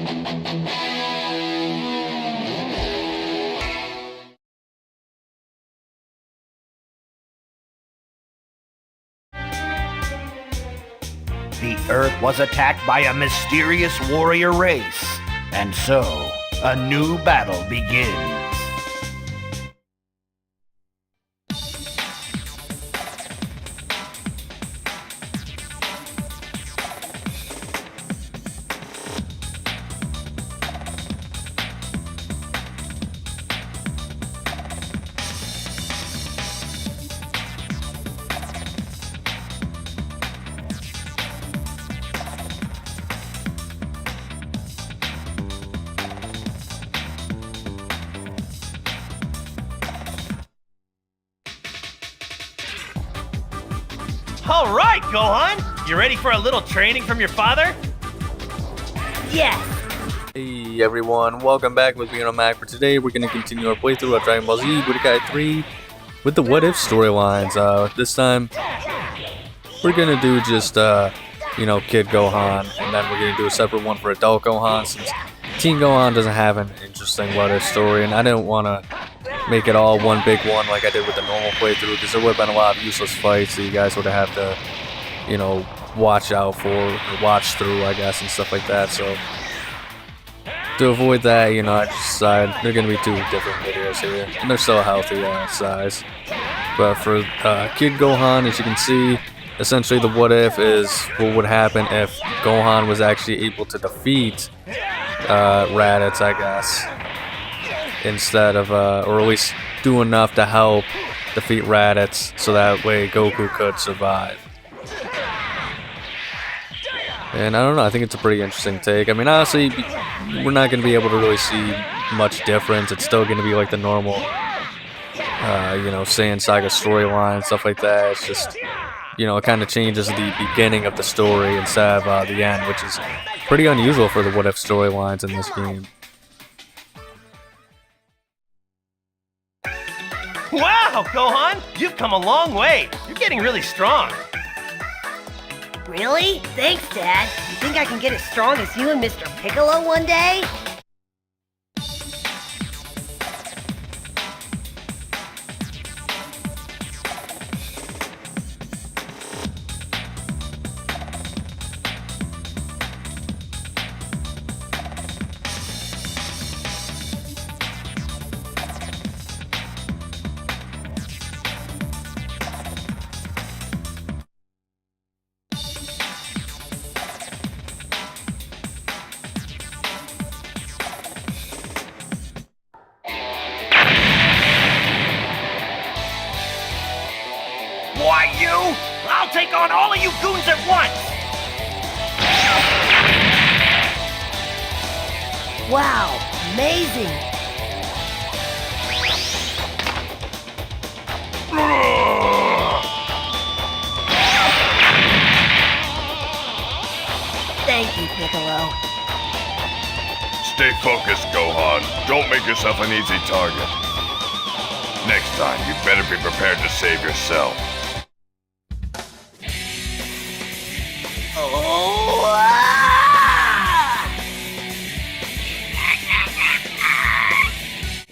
The Earth was attacked by a mysterious warrior race, and so, a new battle begins. All right, Gohan! You ready for a little training from your father? Yes! Hey everyone, welcome back with me on Mac. For today, we're going to continue our playthrough of Dragon Ball Z Budokai 3 with the What If storylines. This time, we're going to do just, Kid Gohan, and then we're going to do a separate one for Adult Gohan, since Teen Gohan doesn't have an interesting What If story, and I didn't want to make it all one big one like I did with the normal playthrough, because there would have been a lot of useless fights that you guys would have to, watch out for, or watch through, I guess, and stuff like that. So to avoid that, I just decided they're going to be two different videos here, and they're still a healthy size. But for Kid Gohan, as you can see, essentially the what if is what would happen if Gohan was actually able to defeat Raditz, I guess, instead of, or at least do enough to help defeat Raditz, so that way Goku could survive. And I don't know, I think it's a pretty interesting take. I mean, honestly, we're not going to be able to really see much difference. It's still going to be like the normal, Saiyan Saga storyline, stuff like that. It's just, it kind of changes the beginning of the story instead of the end, which is pretty unusual for the What If storylines in this game. Wow, Gohan! You've come a long way. You're getting really strong. Really? Thanks, Dad. You think I can get as strong as you and Mr. Piccolo one day? Why, you? I'll take on all of you goons at once! Wow, amazing! Thank you, Piccolo. Stay focused, Gohan. Don't make yourself an easy target. Next time, you better be prepared to save yourself.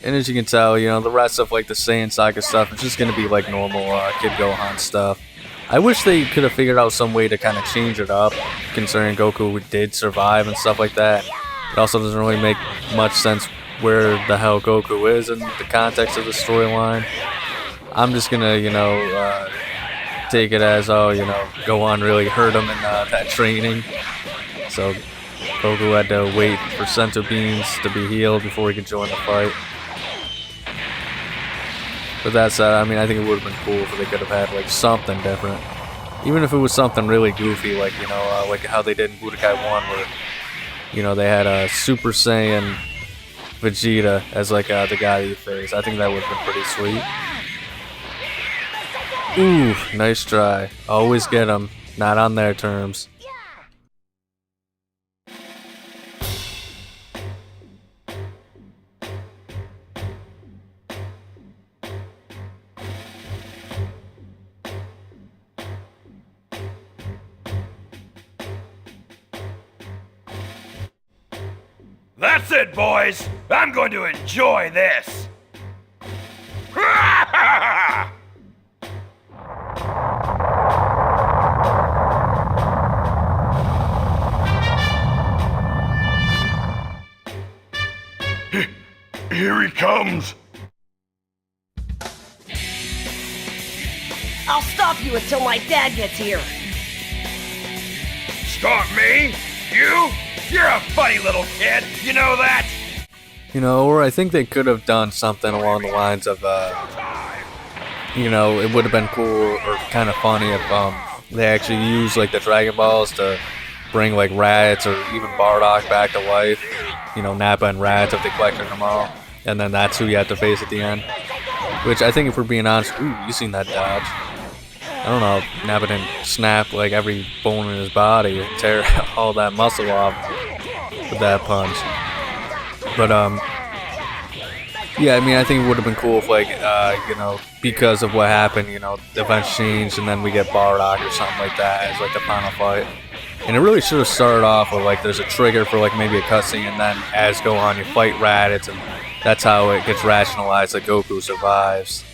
And as you can tell, the rest of like the Saiyan Saga stuff is just going to be like normal Kid Gohan stuff. I wish they could have figured out some way to kind of change it up, considering Goku did survive and stuff like that. It also doesn't really make much sense where the hell Goku is in the context of the storyline. I'm just going to, take it as, Gohan really hurt him in that training. So Goku had to wait for Senzu Beans to be healed before he could join the fight. But that said, I mean, I think it would have been cool if they could have had like something different. Even if it was something really goofy, like, like how they did in Budokai 1, where, they had a Super Saiyan Vegeta as like the guy you face. I think that would have been pretty sweet. Ooh, nice try. Always get them, not on their terms. That's it, boys. I'm going to enjoy this. Here he comes. I'll stop you until my dad gets here. Stop me? You? You're a funny little kid. You know that? You know, or I think they could have done something along the lines of, you know, it would have been cool or kind of funny if they actually used like the Dragon Balls to bring like Raditz or even Bardock back to life. You know, Nappa and Raditz if they collected them all, and then that's who you have to face at the end. Which I think, if we're being honest, ooh, you seen that dodge? I don't know, Nappa didn't snap like every bone in his body and tear all that muscle off with that punch. But yeah, I mean, I think it would have been cool if, like, you know, because of what happened, you know, the events changed and then we get Bardock or something like that as like the final fight. And it really should have started off with like there's a trigger for like maybe a cutscene, and then as Gohan you fight Raditz, and that's how it gets rationalized that Goku survives.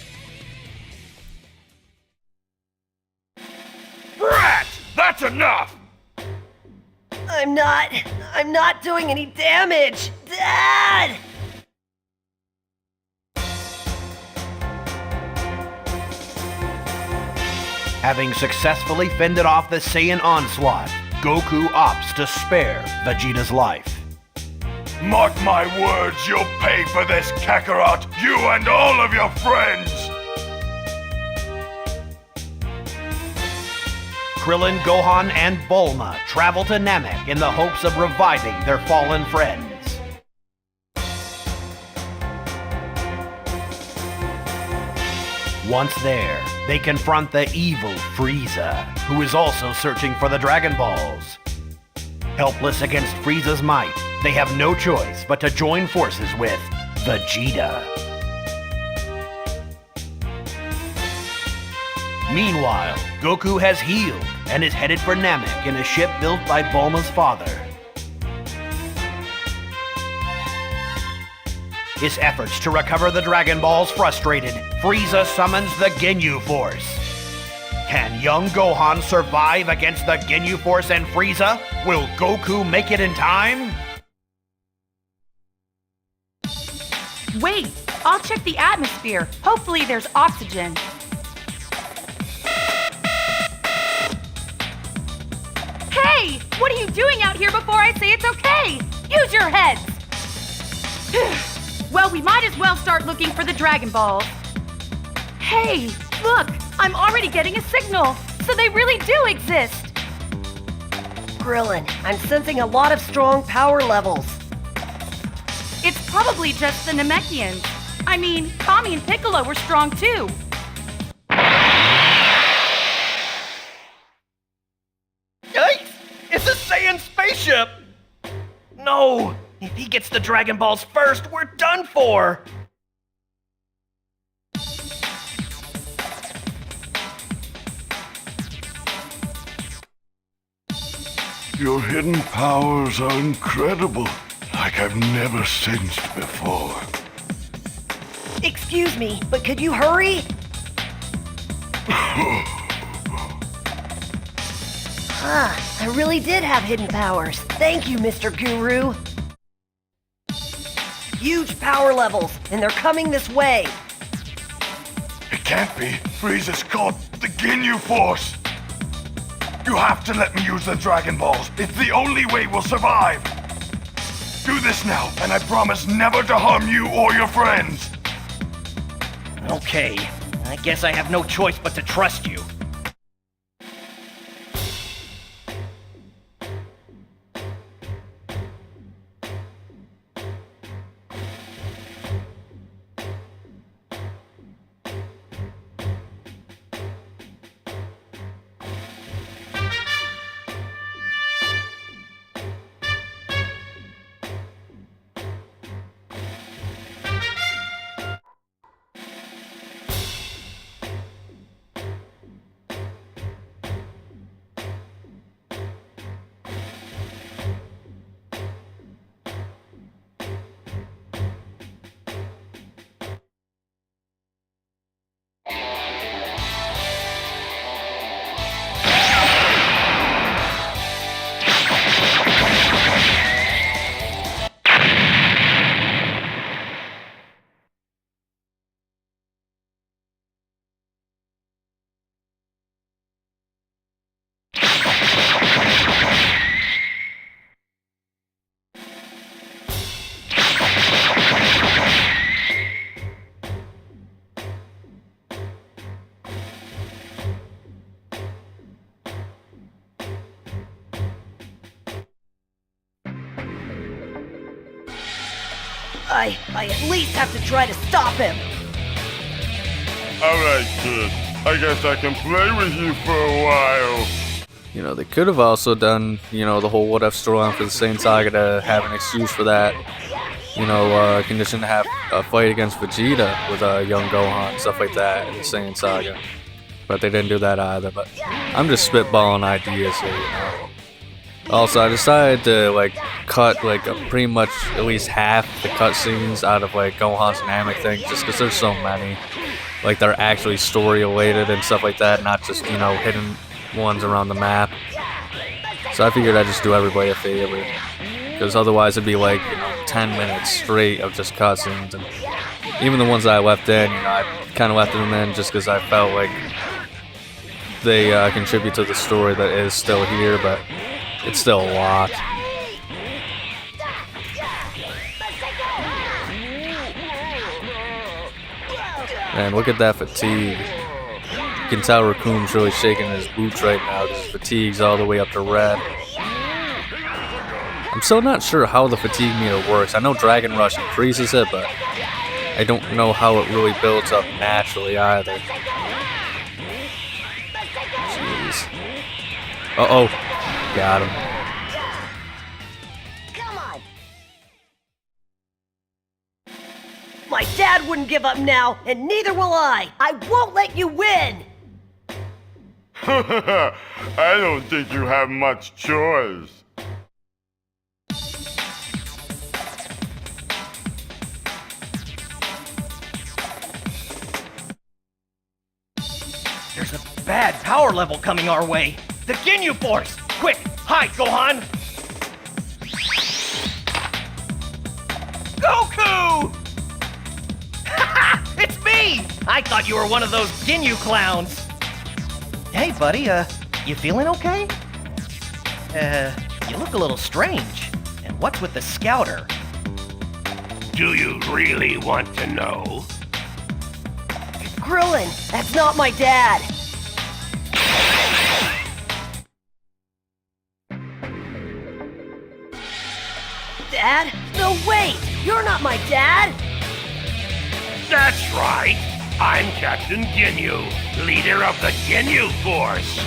Brat! That's enough! I'm not doing any damage! Dad! Having successfully fended off the Saiyan onslaught, Goku opts to spare Vegeta's life. Mark my words, you'll pay for this, Kakarot, you and all of your friends! Krillin, Gohan, and Bulma travel to Namek in the hopes of reviving their fallen friends. Once there, they confront the evil Frieza, who is also searching for the Dragon Balls. Helpless against Frieza's might, they have no choice but to join forces with Vegeta. Meanwhile, Goku has healed and is headed for Namek in a ship built by Bulma's father. His efforts to recover the Dragon Balls frustrated, Frieza summons the Ginyu Force. Can young Gohan survive against the Ginyu Force and Frieza? Will Goku make it in time? Wait, I'll check the atmosphere. Hopefully there's oxygen. Hey! What are you doing out here before I say it's okay? Use your heads! Well, we might as well start looking for the Dragon Balls. Hey, look! I'm already getting a signal! So they really do exist! Krillin, I'm sensing a lot of strong power levels. It's probably just the Namekians. I mean, Kami and Piccolo were strong too. Yikes! It's a Saiyan spaceship! No! If he gets the Dragon Balls first, we're done for! Your hidden powers are incredible, like I've never sensed before. Excuse me, but could you hurry? I really did have hidden powers. Thank you, Mr. Guru. Huge power levels, and they're coming this way. It can't be. Frieza's caught the Ginyu Force. You have to let me use the Dragon Balls. It's the only way we'll survive. Do this now, and I promise never to harm you or your friends. Okay, I guess I have no choice but to trust you. I at least have to try to stop him. Alright, kid. I guess I can play with you for a while. You know, they could have also done, you know, the whole what if storyline for the Saiyan Saga to have an excuse for that. You know, condition to have a fight against Vegeta with young Gohan, stuff like that in the Saiyan Saga. But they didn't do that either. But I'm just spitballing ideas here, you know. Also, I decided to like cut like pretty much at least half the cutscenes out of like Gohan's Namek thing, just because there's so many. Like they're actually story related and stuff like that, not just, you know, hidden ones around the map. So I figured I'd just do everybody a favor, because otherwise it'd be like, you know, 10 minutes straight of just cutscenes. And even the ones that I left in, you know, I kind of left them in just because I felt like they contribute to the story that is still here, but it's still a lot. Man, look at that fatigue. You can tell Recoome's really shaking his boots right now because his fatigue's all the way up to red. I'm still not sure how the fatigue meter works. I know Dragon Rush increases it, but I don't know how it really builds up naturally either. Jeez. Uh-oh. Got him. Come on. My dad wouldn't give up now, and neither will I. I won't let you win. I don't think you have much choice. There's a bad power level coming our way. The Ginyu Force! Quick, hide, Gohan! Goku! Haha! It's me! I thought you were one of those Ginyu clowns. Hey, buddy, you feeling okay? You look a little strange. And what's with the scouter? Do you really want to know? Krillin, that's not my dad. Dad? No, wait! You're not my dad! That's right. I'm Captain Ginyu, leader of the Ginyu Force.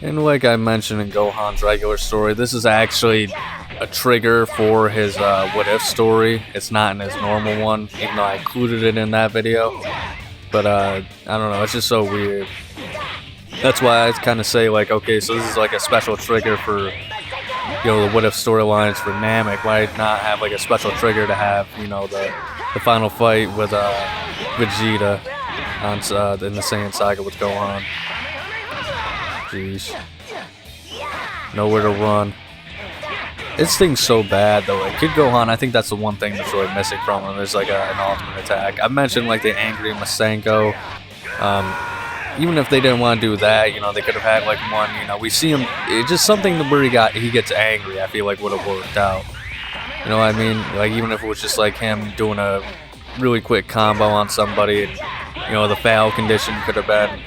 And like I mentioned in Gohan's regular story, this is actually a trigger for his what if story. It's not in his normal one, even though I included it in that video. But I don't know, it's just so weird. That's why I kind of say like, okay, so this is like a special trigger for, you know, the what if storylines for Namek. Why not have like a special trigger to have, you know, the final fight with Vegeta on in the Saiyan Saga with Gohan. Jeez. Nowhere to run. This thing's so bad though. Like Kid Gohan, I think that's the one thing that's really missing from him. Is like an ultimate attack. I mentioned like the angry Masenko. Even if they didn't want to do that, you know, they could have had like one. You know, we see him. It's just something where he gets angry. I feel like would have worked out. You know what I mean? Like even if it was just like him doing a really quick combo on somebody, and, you know, the foul condition could have been,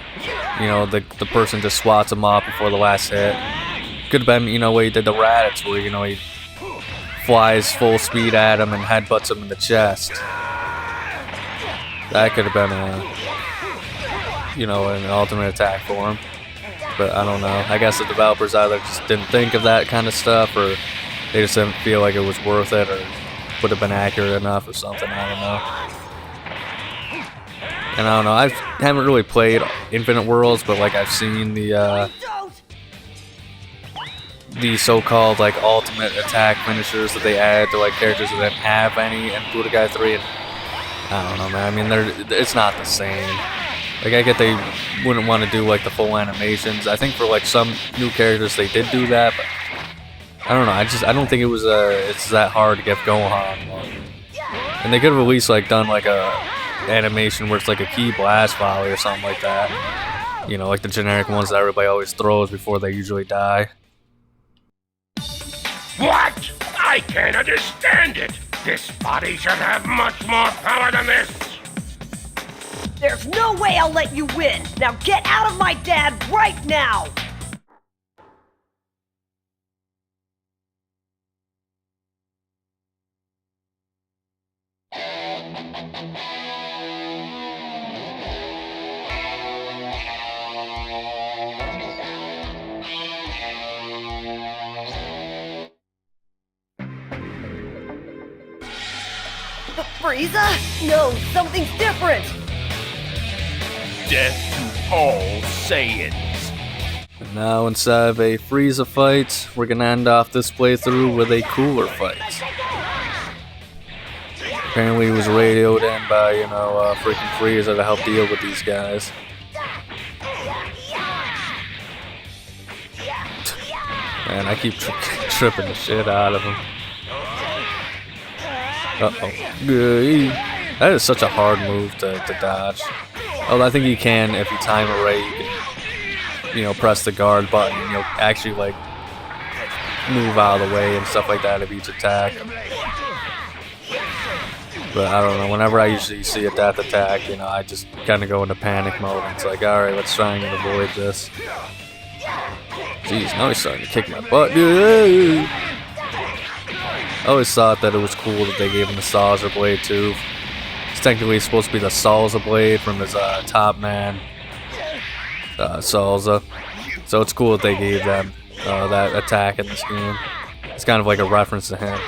you know, the person just swats him off before the last hit. Could have been, you know, where he did the Raditz, where, you know, he flies full speed at him and headbutts him in the chest. That could have been you know, an ultimate attack for him. But I don't know. I guess the developers either just didn't think of that kind of stuff, or they just didn't feel like it was worth it, or would have been accurate enough or something. I don't know. And I don't know. I haven't really played Infinite Worlds, but like I've seen the so-called like ultimate attack finishers that they add to like characters that didn't have any in Budokai 3. And I don't know, man. I mean, it's not the same. Like I get they wouldn't want to do like the full animations. I think for like some new characters they did do that, but I don't know. I don't think it's that hard to get Gohan one. And they could have at least like done like a animation where it's like a key blast volley or something like that. You know, like the generic ones that everybody always throws before they usually die. What? I can't understand it. This body should have much more power than this. There's no way I'll let you win. Now get out of my dad right now. Frieza? No, something's different! Death to all Saiyans. And now instead of a Frieza fight, we're gonna end off this playthrough with a Cooler fight. Apparently he was radioed in by, freaking Frieza to help deal with these guys. Man, I keep tripping the shit out of him. Uh-oh. That is such a hard move to dodge. Oh, I think you can, if you time it right, you can, press the guard button and you'll actually, like, move out of the way and stuff like that of each attack. But I don't know, whenever I usually see a death attack, I just kind of go into panic mode. It's like, alright, let's try and avoid this. Jeez, now he's starting to kick my butt. I always thought that it was cool that they gave him the Salsa blade too. It's technically supposed to be the Salsa blade from his top man, Salsa. So it's cool that they gave them that attack in this game. It's kind of like a reference to him.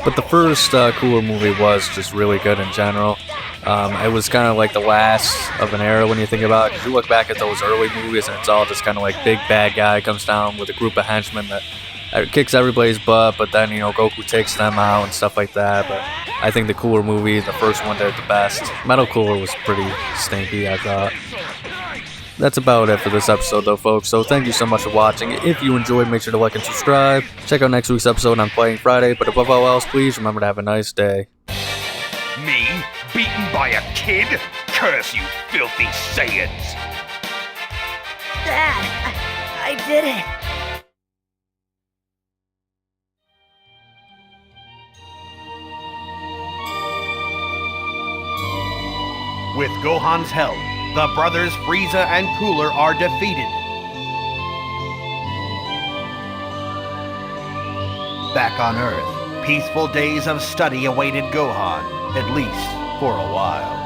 But the first Cooler movie was just really good in general. It was kind of like the last of an era when you think about it. 'Cause you look back at those early movies and it's all just kind of like big bad guy comes down with a group of henchmen that kicks everybody's butt, but then, Goku takes them out and stuff like that. But I think the Cooler movie, the first one, did the best. Metal Cooler was pretty stinky, I thought. That's about it for this episode, though, folks. So thank you so much for watching. If you enjoyed, make sure to like and subscribe. Check out next week's episode on Playing Friday. But above all else, please remember to have a nice day. Me? Beaten by a kid? Curse you, filthy Saiyans! Dad, I did it. With Gohan's help, the brothers Frieza and Cooler are defeated. Back on Earth, peaceful days of study awaited Gohan, at least for a while.